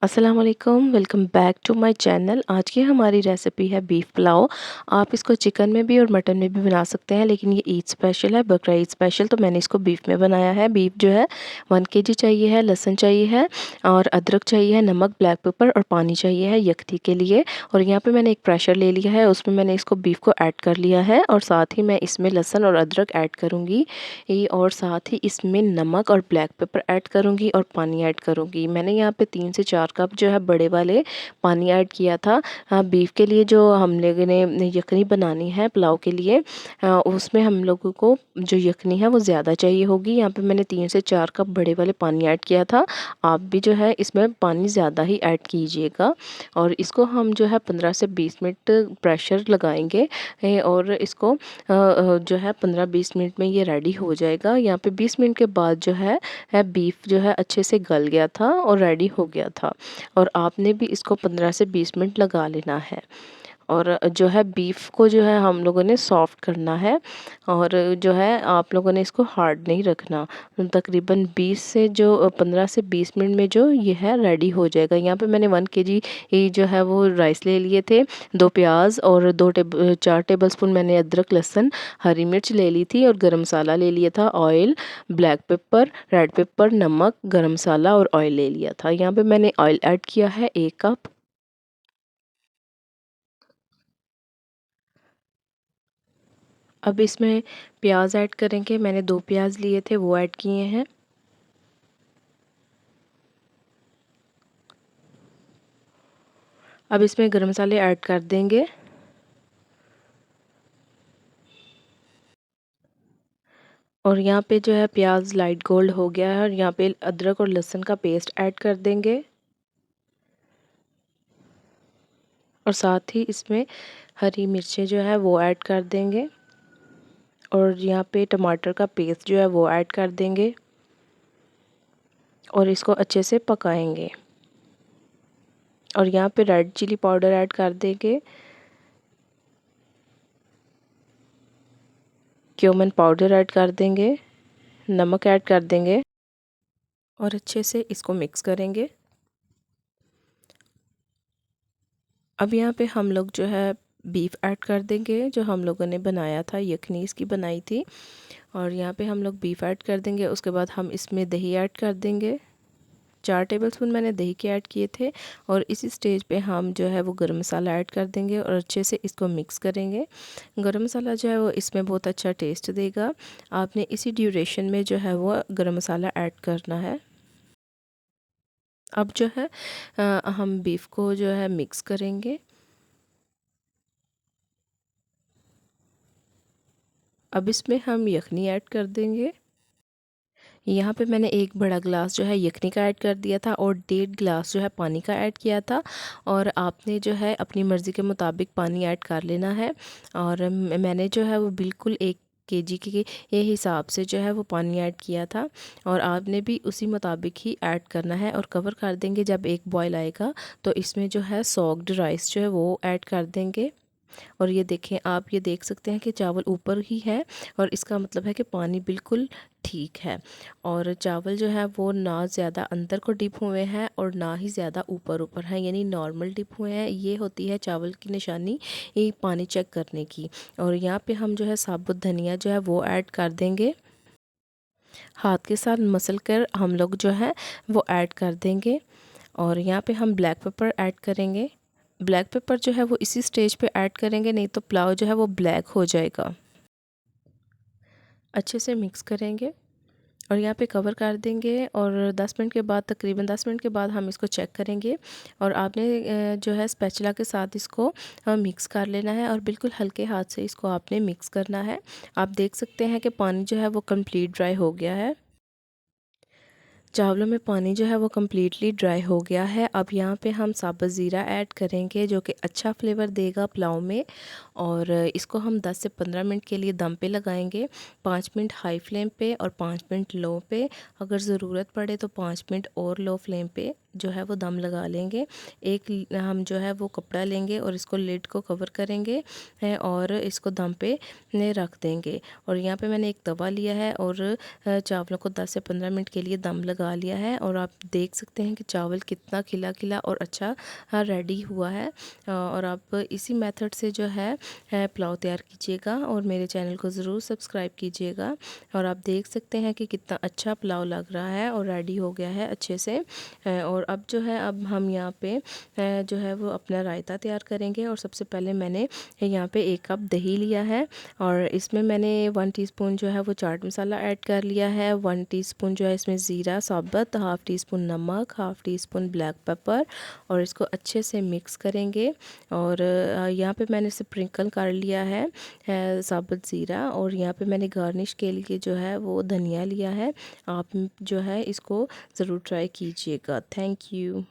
अस्सलाम वालेकुम, welcome back to my channel. आज की हमारी रेसिपी है बीफ पुलाव। आप इसको चिकन में भी और मटन में भी बना सकते हैं, लेकिन ये ईद स्पेशल है, बकरा ईद स्पेशल, तो मैंने इसको बीफ में बनाया है। बीफ जो है 1 केजी चाहिए है, लहसुन चाहिए है और अदरक चाहिए है, नमक, ब्लैक पेपर और पानी चाहिए है यखनी के लिए। और यहाँ पे मैंने एक प्रेशर ले लिया है, उसमें मैंने इसको बीफ को ऐड कर लिया है और साथ ही मैं इसमें लहसुन और अदरक ऐड करूँगी और साथ ही इसमें नमक और ब्लैक पेपर ऐड करूँगी और पानी ऐड करूँगी। मैंने यहाँ पे 3 से 4 कप जो है बड़े वाले पानी ऐड किया था। बीफ के लिए जो हम लोगों ने यखनी बनानी है पुलाव के लिए, उसमें हम लोगों को जो यखनी है वो ज़्यादा चाहिए होगी। यहाँ पे मैंने 3 से 4 कप बड़े वाले पानी ऐड किया था। आप भी जो है इसमें पानी ज़्यादा ही ऐड कीजिएगा और इसको हम जो है 15 से 20 मिनट प्रेशर लगाएंगे और इसको जो है 15-20 मिनट में ये रेडी हो जाएगा। यहाँ पे 20 मिनट के बाद जो है बीफ जो है अच्छे से गल गया था और रेडी हो गया था। और आपने भी इसको 15 से 20 मिनट लगा लेना है। और जो है बीफ को जो है हम लोगों ने सॉफ्ट करना है और जो है आप लोगों ने इसको हार्ड नहीं रखना। तकरीबन 20 से जो 15 से 20 मिनट में जो ये है रेडी हो जाएगा। यहाँ पे मैंने 1 केजी जो है वो राइस ले लिए थे, 2 प्याज और 4 टेबलस्पून मैंने अदरक, लहसुन, हरी मिर्च ले ली थी और गरम मसाला ले लिया था, oil, black pepper, red pepper, नमक, गरम मसाला और ऑयल ले लिया था। यहाँ पे मैंने ऑयल ऐड किया है 1 कप। अब इसमें प्याज ऐड करेंगे। मैंने 2 प्याज लिए थे वो ऐड किए हैं। अब इसमें गरम मसाले ऐड कर देंगे और यहाँ पे जो है प्याज लाइट गोल्ड हो गया है और यहाँ पे अदरक और लहसुन का पेस्ट ऐड कर देंगे और साथ ही इसमें हरी मिर्चें जो है वो ऐड कर देंगे और यहाँ पे टमाटर का पेस्ट जो है वो ऐड कर देंगे और इसको अच्छे से पकाएंगे। और यहाँ पे रेड चिली पाउडर ऐड कर देंगे, क्यूमिन पाउडर ऐड कर देंगे, नमक ऐड कर देंगे और अच्छे से इसको मिक्स करेंगे। अब यहाँ पे हम लोग जो है बीफ ऐड कर देंगे, जो हम लोगों ने बनाया था, यखनी इसकी बनाई थी। और यहाँ पे हम लोग बीफ ऐड कर देंगे। उसके बाद हम इसमें दही ऐड कर देंगे, 4 टेबलस्पून मैंने दही के ऐड किए थे। और इसी स्टेज पे हम जो है वो गरम मसाला ऐड कर देंगे और अच्छे से इसको मिक्स करेंगे। गरम मसाला जो है वो इसमें बहुत अच्छा टेस्ट देगा। आपने इसी ड्यूरेशन में जो है वो गरम मसाला ऐड करना है। अब जो है हम बीफ को जो है मिक्स करेंगे। अब इसमें हम यखनी ऐड कर देंगे। यहाँ पे मैंने 1 बड़ा गिलास जो है यखनी का ऐड कर दिया था और 1.5 गिलास जो है पानी का ऐड किया था। और आपने जो है अपनी मर्ज़ी के मुताबिक पानी ऐड कर लेना है। और मैंने जो है वो बिल्कुल 1 केजी के ये हिसाब से जो है वो पानी ऐड किया था और आपने भी उसी मुताबिक ही ऐड करना है। और कवर कर देंगे। जब एक बॉयल आएगा तो इसमें जो है सॉक्ड राइस जो है वो ऐड कर देंगे। और ये देखें, आप ये देख सकते हैं कि चावल ऊपर ही है और इसका मतलब है कि पानी बिल्कुल ठीक है। और चावल जो है वो ना ज़्यादा अंदर को डिप हुए हैं और ना ही ज़्यादा ऊपर ऊपर हैं, यानी नॉर्मल डिप हुए हैं। ये होती है चावल की निशानी ये पानी चेक करने की। और यहाँ पे हम जो है साबुत धनिया जो है वो ऐड कर देंगे। हाथ के साथ मसल कर हम लोग जो है वो ऐड कर देंगे। और यहाँ पे हम ब्लैक पेपर ऐड करेंगे। ब्लैक पेपर जो है वो इसी स्टेज पे ऐड करेंगे, नहीं तो पुलाव जो है वो ब्लैक हो जाएगा। अच्छे से मिक्स करेंगे और यहाँ पे कवर कर देंगे और 10 मिनट के बाद, तकरीबन 10 मिनट के बाद हम इसको चेक करेंगे। और आपने जो है स्पैचुला के साथ इसको मिक्स कर लेना है और बिल्कुल हल्के हाथ से इसको आपने मिक्स करना है। आप देख सकते हैं कि पानी जो है वो कंप्लीट ड्राई हो गया है। चावलों में पानी जो है वो कम्प्लीटली ड्राई हो गया है। अब यहाँ पे हम साबुत ज़ीरा ऐड करेंगे, जो कि अच्छा फ्लेवर देगा पुलाव में। और इसको हम 10 से 15 मिनट के लिए दम पे लगाएंगे, 5 मिनट हाई फ्लेम पे और 5 मिनट लो पे। अगर ज़रूरत पड़े तो 5 मिनट और लो फ्लेम पे जो है वो दम लगा लेंगे। एक हम जो है वो कपड़ा लेंगे और इसको लिड को कवर करेंगे और इसको दम पे रख देंगे। और यहाँ पे मैंने एक तवा लिया है और चावलों को 10 से 15 मिनट के लिए दम लगा लिया है। और आप देख सकते हैं कि चावल कितना खिला खिला और अच्छा रेडी हुआ है। और आप इसी मेथड से जो है पुलाव तैयार कीजिएगा और मेरे चैनल को ज़रूर सब्सक्राइब कीजिएगा। और आप देख सकते हैं कि कितना अच्छा पुलाव लग रहा है और रेडी हो गया है अच्छे से। और अब जो है अब हम यहाँ पे जो है वो अपना रायता तैयार करेंगे। और सबसे पहले मैंने यहाँ पे 1 कप दही लिया है और इसमें मैंने 1 टीस्पून जो है वो चाट मसाला ऐड कर लिया है। 1 टीस्पून जो है इसमें ज़ीरा साबुत, हाफ़ टी स्पून नमक, half tea spoon black pepper और इसको अच्छे से मिक्स करेंगे। और यहाँ पे मैंने स्प्रिंकल कर लिया है साबुत ज़ीरा। और यहाँ पे मैंने गार्निश के लिए जो है वो धनिया लिया है। आप जो है इसको ज़रूर ट्राई कीजिएगा। Thank you.